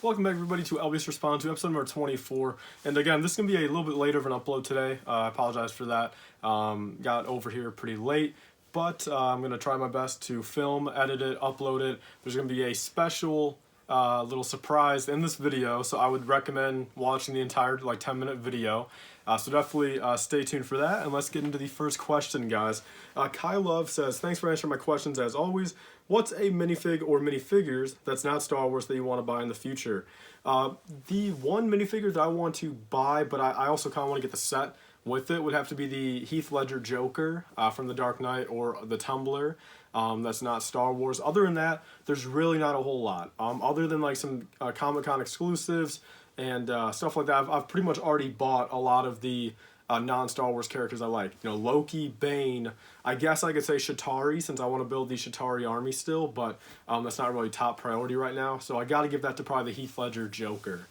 Welcome back everybody to LBS Respond to episode number 24. And again, this is going to be a little bit later of an upload today. I apologize for that. Got over here pretty late, but I'm going to try my best to film, edit it, upload it. There's going to be a special little surprise in this video, so I would recommend watching the entire 10-minute video. So definitely stay tuned for that, and let's get into the first question, guys. Kai Love says, thanks for answering my questions as always. What's a minifig or minifigures that's not Star Wars that you want to buy in the future? The one minifigure that I want to buy, but I also kind of want to get the set with it, would have to be the Heath Ledger Joker from The Dark Knight or the Tumbler. That's not Star Wars. Other than that, there's really not a whole lot. Other than like some Comic-Con exclusives and stuff like that, I've pretty much already bought a lot of the non-Star Wars characters I like. You know, Loki, Bane, I guess I could say Chitauri, since I want to build the Chitauri army still, but that's not really top priority right now. So I got to give that to probably the Heath Ledger Joker.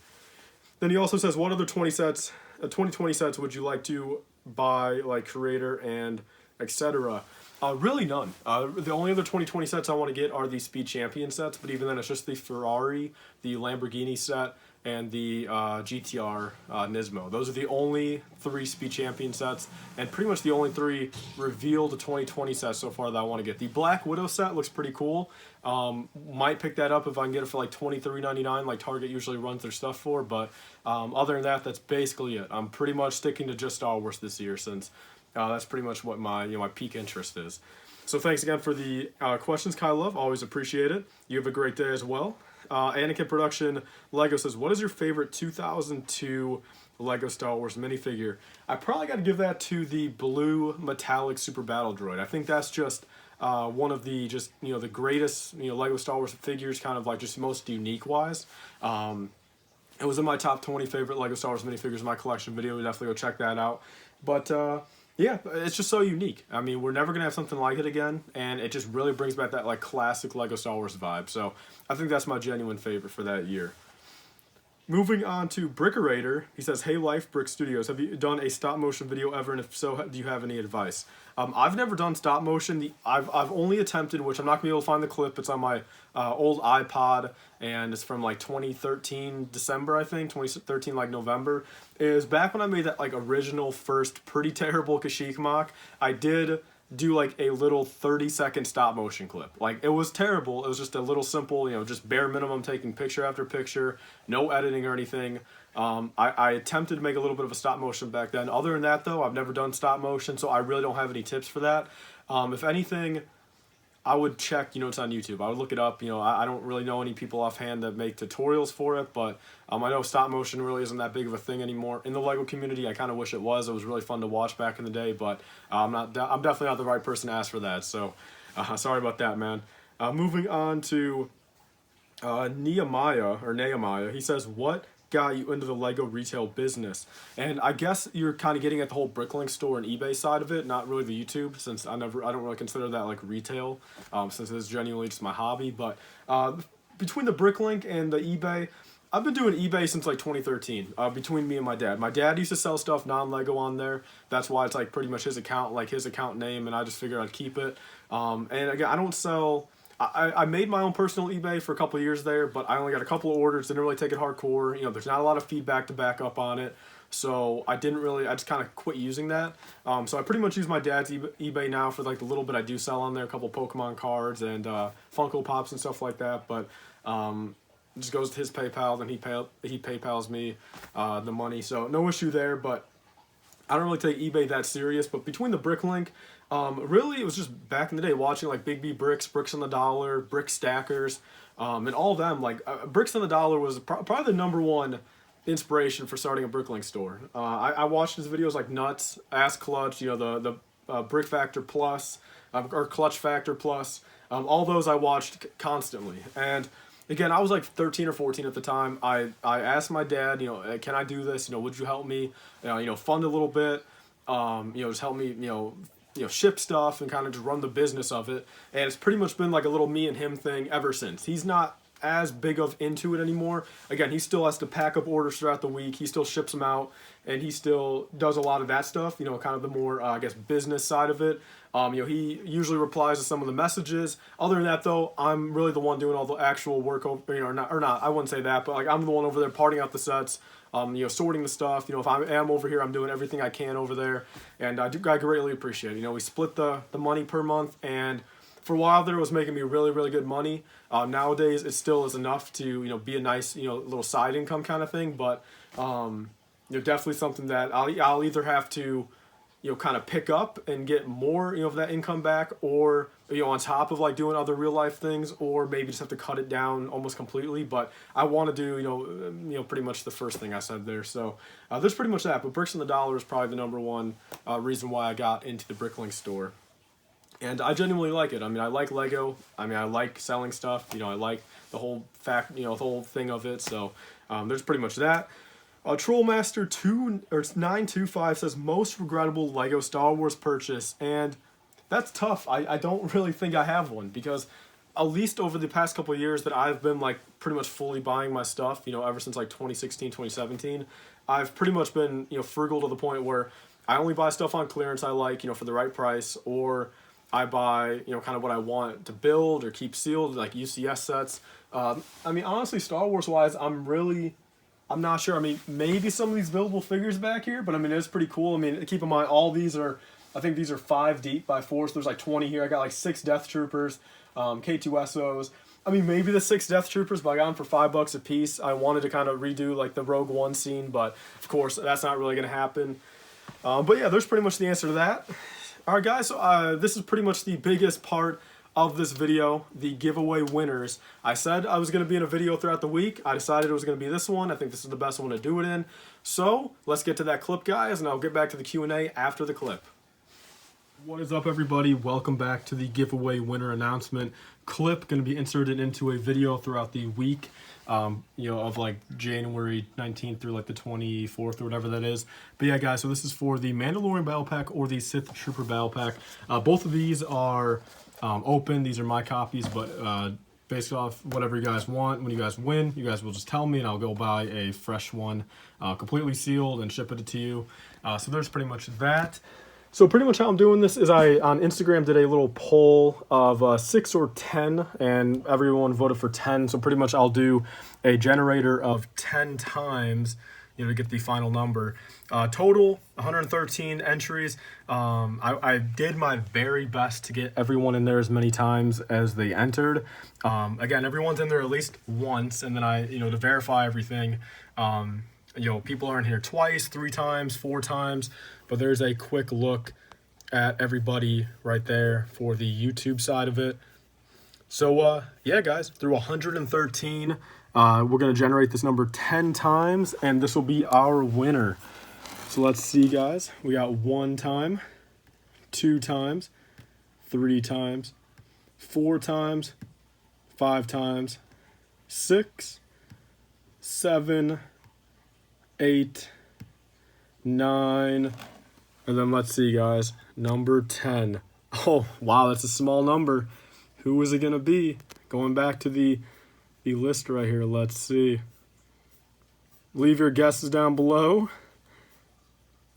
Then he also says, what other 2020 sets would you like to buy, like creator and etc.? Really none. The only other 2020 sets I want to get are the Speed Champion sets, but even then it's just the Ferrari, the Lamborghini set, and the GTR Nismo. Those are the only 3 Speed Champion sets, and pretty much the only 3 revealed 2020 sets so far that I want to get. The Black Widow set looks pretty cool. Might pick that up if I can get it for like $23.99, like Target usually runs their stuff for, but other than that, that's basically it. I'm pretty much sticking to just Star Wars this year, since that's pretty much what my my peak interest is. So thanks again for the questions, Kai Love. Always appreciate it. You have a great day as well. Annikas Production Lego says, what is your favorite 2002 Lego Star Wars minifigure? I probably got to give that to the blue metallic Super Battle Droid. I think that's just one of the the greatest Lego Star Wars figures, kind of like just most unique wise. It was in my top 20 favorite Lego Star Wars minifigures in my collection video. Definitely go check that out. But yeah, it's just so unique. I mean, we're never gonna have something like it again, and it just really brings back that like classic Lego Star Wars vibe. So I think that's my genuine favorite for that year. Moving on to Brickerator, he says, hey LBS Studios, have you done a stop motion video ever, and if so, do you have any advice? I've never done stop motion. I've only attempted, which I'm not gonna be able to find the clip. It's on my old iPod, and it's from like 2013 December, I think 2013 like November. Is back when I made that like original first pretty terrible Kashyyyk mock. I did do like a little 30-second stop motion clip. Like, it was terrible. It was just a little simple, just bare minimum, taking picture after picture, no editing or anything. I attempted to make a little bit of a stop motion back then. Other than that, though, I've never done stop motion, so I really don't have any tips for that. If anything, I would check, it's on YouTube. I would look it up. I don't really know any people offhand that make tutorials for it, but I know stop motion really isn't that big of a thing anymore in the Lego community. I kind of wish it was. It was really fun to watch back in the day, but I'm definitely not the right person to ask for that. So sorry about that, man. Moving on to Nehemiah. He says, what got you into the Lego retail business? And I guess you're kind of getting at the whole Bricklink store and eBay side of it, not really the YouTube, since I don't really consider that like retail, since it's genuinely just my hobby. But between the Bricklink and the eBay, I've been doing eBay since like 2013, between me and my dad. My dad used to sell stuff non-Lego on there. That's why it's like pretty much his account, like his account name, and I just figured I'd keep it. And again, I don't sell... I made my own personal eBay for a couple of years there, but I only got a couple of orders, didn't really take it hardcore. There's not a lot of feedback to back up on it, so I just kind of quit using that. So I pretty much use my dad's eBay now for like the little bit I do sell on there, a couple Pokemon cards and Funko Pops and stuff like that, but it just goes to his PayPal, then he PayPals me the money, so no issue there. But I don't really take eBay that serious. But between the Bricklink, really it was just back in the day watching like Big B Bricks, Bricks on the Dollar, Brick Stackers, and all of them. Like Bricks on the Dollar was probably the #1 inspiration for starting a Bricklink store. I watched his videos like nuts, Ask Clutch, the Brick Factor Plus, or Clutch Factor Plus. All those I watched constantly. And again, I was like 13 or 14 at the time. I asked my dad, can I do this? Would you help me, fund a little bit, just help me, ship stuff and kind of just run the business of it. And it's pretty much been like a little me and him thing ever since. He's not as big of into it anymore. Again, he still has to pack up orders throughout the week. He still ships them out, and he still does a lot of that stuff, you know, kind of the more, I guess, business side of it. You know, he usually replies to some of the messages. Other than that, though, I'm really the one doing all the actual work, you know, or not, I wouldn't say that, but like I'm the one over there parting out the sets, you know, sorting the stuff. You know, if I am over here, I'm doing everything I can over there, and I greatly appreciate it. You know, we split the money per month, and for a while there, it was making me really, really good money. Nowadays, it still is enough to, you know, be a nice, you know, little side income kind of thing, but, you know, definitely something that I'll either have to, you know, kind of pick up and get more, you know, of that income back, or, you know, on top of like doing other real life things, or maybe just have to cut it down almost completely. But I want to do, you know, pretty much the first thing I said there. So there's pretty much that. But Bricks on the Dollar is probably the number one reason why I got into the Bricklink store. And I genuinely like it. I mean, I like Lego. I mean, I like selling stuff. You know, I like the whole fact, you know, the whole thing of it. So there's pretty much that. Trollmaster 925 says most regrettable Lego Star Wars purchase, and that's tough. I don't really think I have one, because at least over the past couple of years that I've been like pretty much fully buying my stuff, you know, ever since like 2016, 2017, I've pretty much been, you know, frugal to the point where I only buy stuff on clearance I like, you know, for the right price, or I buy, you know, kind of what I want to build or keep sealed, like UCS sets. I mean, honestly, Star Wars wise, I'm not sure. I mean, maybe some of these buildable figures back here, but I mean, it's pretty cool. I mean, keep in mind, all these are, I think these are 5 deep by 4, so there's like 20 here. I got like 6 Death Troopers, K2SOs. I mean, maybe the 6 Death Troopers, but I got them for $5 a piece. I wanted to kind of redo like the Rogue One scene, but of course, that's not really going to happen. But yeah, there's pretty much the answer to that. All right, guys, so this is pretty much the biggest part of this video, the giveaway winners. I said I was going to be in a video throughout the week. I decided it was going to be this one. I think this is the best one to do it in. So let's get to that clip, guys, and I'll get back to the Q&A after the clip. What is up, everybody? Welcome back to the giveaway winner announcement clip. Going to be inserted into a video throughout the week, you know, of like January 19th through like the 24th or whatever that is. But yeah, guys, so this is for the Mandalorian Battle Pack or the Sith Trooper Battle Pack. Both of these are open. These are my copies, but based off whatever you guys want, when you guys win, you guys will just tell me and I'll go buy a fresh one, completely sealed, and ship it to you. So there's pretty much that. So pretty much how I'm doing this is I, on Instagram, did a little poll of 6 or 10, and everyone voted for 10. So pretty much I'll do a generator of 10 times, you know, to get the final number. Total 113 entries. I did my very best to get everyone in there as many times as they entered. Again, everyone's in there at least once, and then I, you know, to verify everything, you know, people aren't here twice, 3 times, 4 times, but there's a quick look at everybody right there for the YouTube side of it. So, yeah, guys, through 113, we're going to generate this number 10 times, and this will be our winner. So let's see, guys. We got 1 time, 2 times, 3 times, 4 times, 5 times, 6, 7, 8, 9, and then let's see, guys, number 10. Oh, wow, that's a small number. Who is it going to be? Going back to the list right here, let's see. Leave your guesses down below.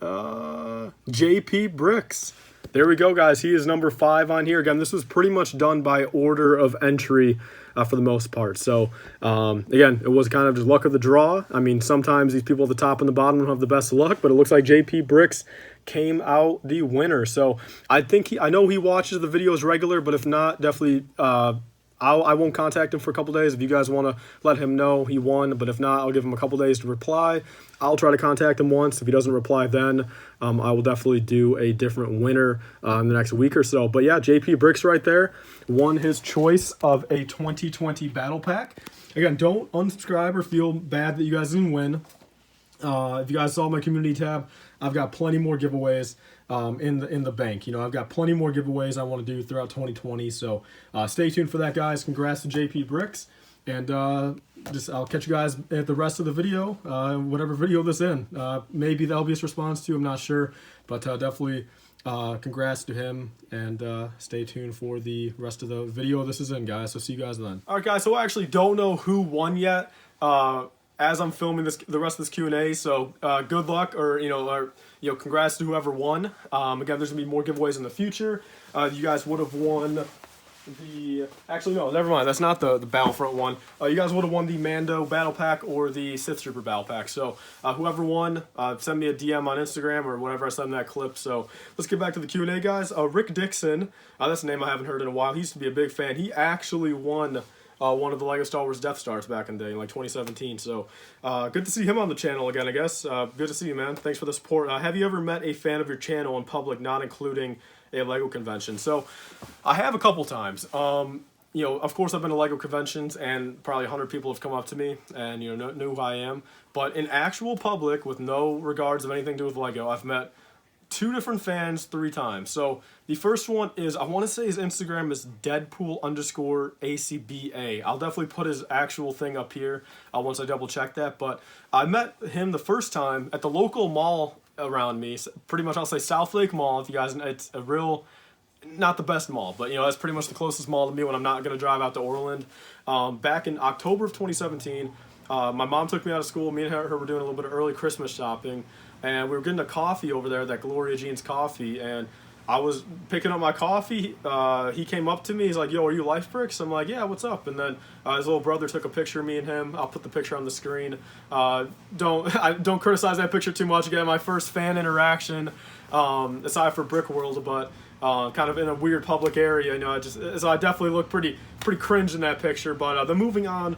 JP.Bricks. There we go, guys. He is number 5 on here. Again, this was pretty much done by order of entry for the most part. So, again, it was kind of just luck of the draw. I mean, sometimes these people at the top and the bottom don't have the best luck, but it looks like JP.Bricks came out the winner. So I think I know he watches the videos regular, but if not, definitely I won't contact him for a couple days. If you guys want to let him know he won, but if not, I'll give him a couple days to reply. I'll try to contact him once. If he doesn't reply then, I will definitely do a different winner in the next week or so. But yeah, JP.Bricks right there won his choice of a 2020 battle pack. Again, don't unsubscribe or feel bad that you guys didn't win. If you guys saw my community tab, I've got plenty more giveaways in the bank. You know, I've got plenty more giveaways I want to do throughout 2020. So stay tuned for that, guys. Congrats to JP.Bricks, and I'll catch you guys at the rest of the video, whatever video this in. Maybe the LBS response to, I'm not sure, but definitely congrats to him, and stay tuned for the rest of the video this is in, guys. So see you guys then. All right, guys. So I actually don't know who won yet. As I'm filming the rest of this Q&A, so good luck, or congrats to whoever won. Again, there's gonna be more giveaways in the future. You guys would have won actually no, never mind. That's not the Battlefront one. You guys would have won the Mando Battle Pack or the Sith Trooper Battle Pack. So whoever won, send me a DM on Instagram or whatever I send that clip. So let's get back to the Q&A, guys. Rick Dixon, that's a name I haven't heard in a while. He used to be a big fan. He actually won one of the LEGO Star Wars Death Stars back in the day, in like 2017. So good to see him on the channel again, I guess. Good to see you, man. Thanks for the support. Have you ever met a fan of your channel in public, not including a LEGO convention? So I have a couple times. Of course I've been to LEGO conventions and probably 100 people have come up to me and know who I am. But in actual public, with no regards of anything to do with LEGO, I've met 2 different fans 3 times. So the first one is, I want to say his Instagram is Deadpool_ACBA. I'll definitely put his actual thing up here once I double check that. But I met him the first time at the local mall around me, pretty much I'll say South Lake Mall. If you guys, it's a real, not the best mall, but that's pretty much the closest mall to me when I'm not going to drive out to Orland. Back in October of 2017, my mom took me out of school. Me and her were doing a little bit of early Christmas shopping, and we were getting a coffee over there, that Gloria Jean's coffee, and I was picking up my coffee. He came up to me. He's like, "Yo, are you Life Bricks?" I'm like, "Yeah, what's up?" And then his little brother took a picture of me and him. I'll put the picture on the screen. Don't criticize that picture too much. Again, my first fan interaction, aside for Brick World, but kind of in a weird public area. So I definitely look pretty cringe in that picture. But then moving on.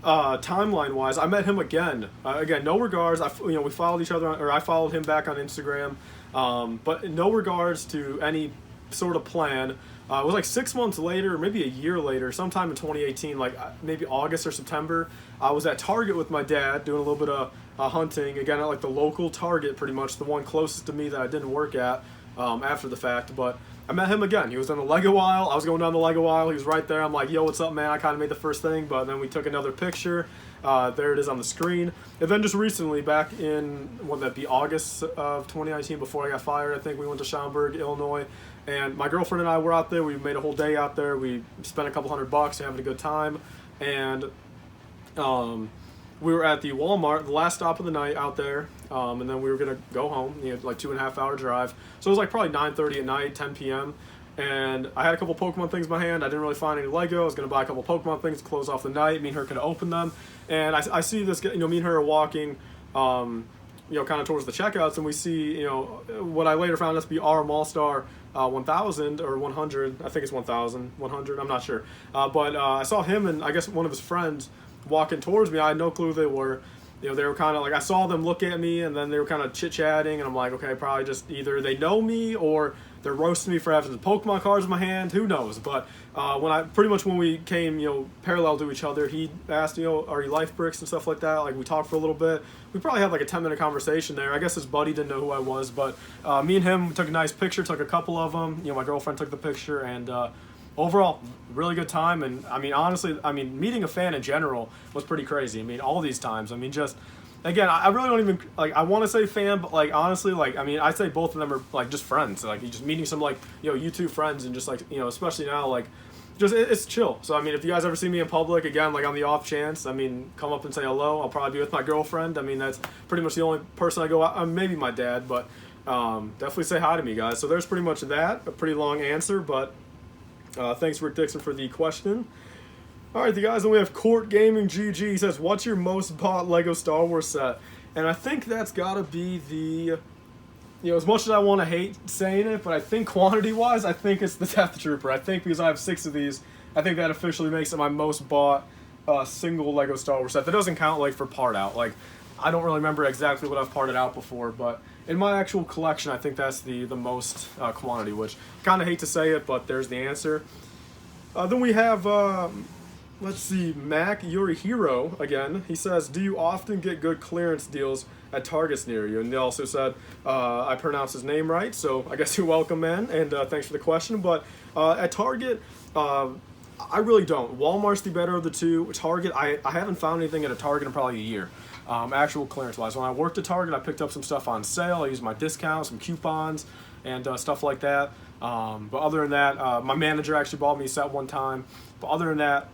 Timeline wise, I met him again. Again, no regards. We followed each other, or I followed him back on Instagram. But in no regards to any sort of plan. It was like 6 months later, maybe a year later, sometime in 2018, like maybe August or September. I was at Target with my dad doing a little bit of hunting. Again, at like the local Target, pretty much the one closest to me that I didn't work at after the fact. But I met him again. He was in the Lego aisle. I was going down the Lego aisle. He was right there. I'm like, "Yo, what's up, man?" I kind of made the first thing, but then we took another picture. There it is on the screen. And then just recently, back in, what would that be, August of 2019, before I got fired, I think we went to Schaumburg, Illinois. And my girlfriend and I were out there. We made a whole day out there. We spent a couple $100 having a good time. And we were at the Walmart, the last stop of the night out there. And then we were going to go home, like 2.5 hour drive. So it was like probably 9:30 at night, 10 p.m. And I had a couple Pokemon things in my hand. I didn't really find any Lego. I was going to buy a couple Pokemon things to close off the night. Me and her could open them. And I see this, me and her are walking, kind of towards the checkouts. And we see, what I later found out to be our Mallstar 1000 or 100. I think it's 1000, 100. I'm not sure. But I saw him and I guess one of his friends walking towards me. I had no clue who they were. They were kind of like, I saw them look at me and then they were kind of chit-chatting, and I'm like, okay, probably just either they know me or they're roasting me for having the Pokemon cards in my hand, who knows. But when we came, parallel to each other, he asked, "Are you Life Bricks?" and stuff like that. Like, we talked for a little bit. We probably had like a 10-minute conversation there. I guess his buddy didn't know who I was, but me and him took a nice picture, took a couple of them. My girlfriend took the picture, and overall, really good time. And honestly, meeting a fan in general was pretty crazy. All these times, just, again, I really don't even, like, I want to say fan, but like, honestly, like, I'd say both of them are like just friends. Like, just meeting some, like, YouTube friends, and just like, especially now, like, just, it's chill. So if you guys ever see me in public, again, like on the off chance, come up and say hello. I'll probably be with my girlfriend. That's pretty much the only person I go out, maybe my dad, but definitely say hi to me, guys. So there's pretty much that. A pretty long answer, but thanks, Rick Dixon, for the question. All right, you guys, then we have Court Gaming GG. He says, "What's your most bought Lego Star Wars set?" And I think that's got to be the, as much as I want to hate saying it, but I think quantity-wise, I think it's the Death Trooper. I think because I have 6 of these, I think that officially makes it my most bought single Lego Star Wars set. That doesn't count, like, for part out. Like, I don't really remember exactly what I've parted out before, but in my actual collection, I think that's the most quantity, which kind of hate to say it, but there's the answer. Then we have, let's see, Mac Yorihiro again. He says, "Do you often get good clearance deals at Targets near you?" And they also said, I pronounced his name right, so I guess you're welcome, man, and thanks for the question. But at Target, I really don't. Walmart's the better of the two. Target, I haven't found anything at a Target in probably a year. Actual clearance wise. When I worked at Target, I picked up some stuff on sale. I used my discounts, some coupons, and stuff like that. But other than that, my manager actually bought me a set one time. But other than that,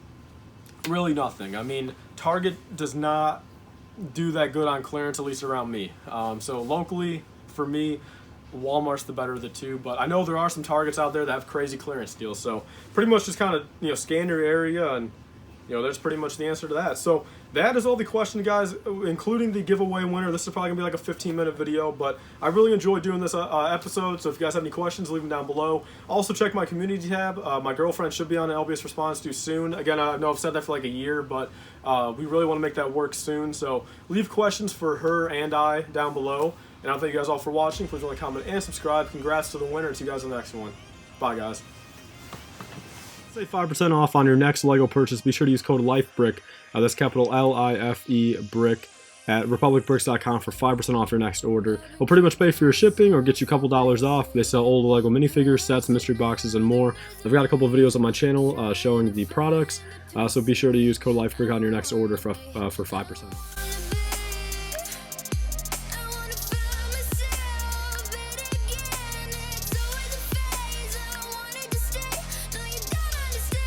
really nothing. I mean, Target does not do that good on clearance, at least around me. So locally, for me, Walmart's the better of the two, but I know there are some Targets out there that have crazy clearance deals. So pretty much just kind of, you know, scan your area, and you know, there's pretty much the answer to that. So that is all the questions, guys, including the giveaway winner. This is probably gonna be like a 15-minute video, but I really enjoyed doing this episode. So if you guys have any questions, leave them down below. Also check my community tab. My girlfriend should be on an LBS response due soon. Again, I know I've said that for like a year, but we really want to make that work soon. So leave questions for her and I down below. And I'll thank you guys all for watching. Please like, comment, and subscribe. Congrats to the winner, and see you guys in the next one. Bye, guys. Save 5% off on your next LEGO purchase. Be sure to use code LIFEBRICK, that's capital L-I-F-E BRICK, at republicbricks.com for 5% off your next order. It'll pretty much pay for your shipping or get you a couple dollars off. They sell old LEGO minifigures, sets, mystery boxes, and more. I've got a couple of videos on my channel showing the products, so be sure to use code LIFEBRICK on your next order for 5%.